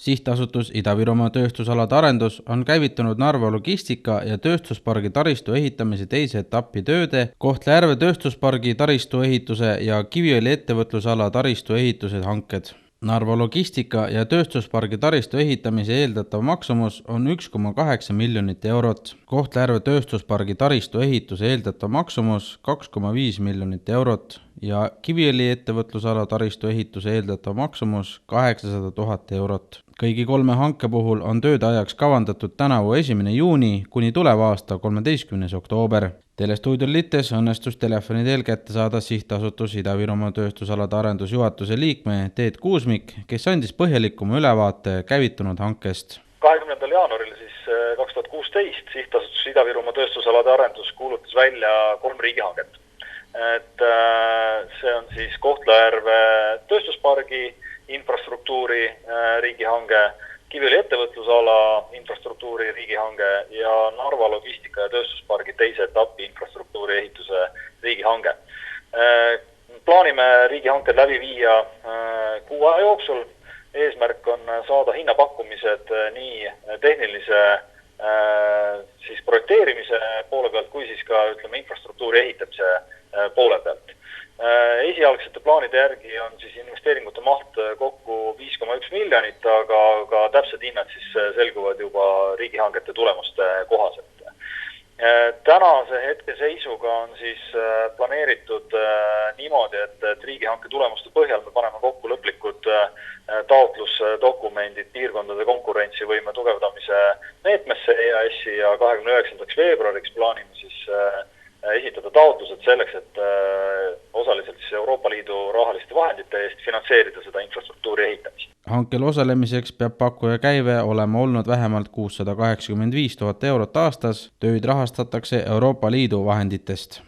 Sihtasutus Ida-Virumaa tööstusalade arendus on käivitunud Narva logistika ja tööstuspargi taristu ehitamise teise etappi tööde, Kohtla-Järve tööstuspargi taristu ehituse ja Kiviõli ettevõtlusala taristu ehituse hanked. Narva logistika ja tööstuspargi taristu ehitamise eeldatav maksumus on 1,8 miljonit eurot. Kohtla-Järve tööstuspargi taristu ehituse eeldatav maksumus 2,5 miljonit eurot ja Kiviõli ettevõtlusala taristu ehituse eeldatav maksumus 800 000 eurot. Kõigi kolme hanke puhul on tööde ajaks kavandatud tänavu 1. juuni kuni tuleva aasta 13. oktoober. Telestuudiol Lites õnnestus telefoni teel kätte saada Sihtasutus Ida-Virumaa tööstusalade arendusjuhatuse liikme Teet Kuusmik, kes andis põhjalikuma ülevaate käivitunud hankest. 20. jaanuaril 2016 Sihtasutus Ida-Virumaa tööstusalade arendus kuulutas välja 3 riigihanget. See on Kohtla-Järve tööstuspargi infrastruktuuri riigihange, Kiviõli ettevõtlusala infrastruktuuri riigihange ja Narva logistika ja tööstuspargi teise etapi infrastruktuuri ehituse riigihange. Plaanime riigihanked läbi viia 6 aja jooksul. Eesmärk on saada hinnapakkumised nii tehnilise projekteerimise poole pealt kui ka infrastruktuuri ehitamise poole pealt. Esialgsete plaanide järgi on investeeringute maht kokku 5,1 miljonit, aga täpsed hinnad selguvad juba riigihangete tulemuste kohaselt. Tänase hetke seisuga on planeeritud niimoodi, et riigihanke tulemuste põhjal me paneme kokku lõplikud taotlusdokumendid piirkondade konkurentsivõime tugevdamise meetmesse EAS-i ja 29. veebruariks plaanime esitada taotlused selleks, et osaliselt Euroopa Liidu rahaliste vahendite eest finantseerida seda infrastruktuuri ehitamist. Hankel osalemiseks peab pakkuja käive olema olnud vähemalt 685 000 eurot aastas, tööd rahastatakse Euroopa Liidu vahenditest.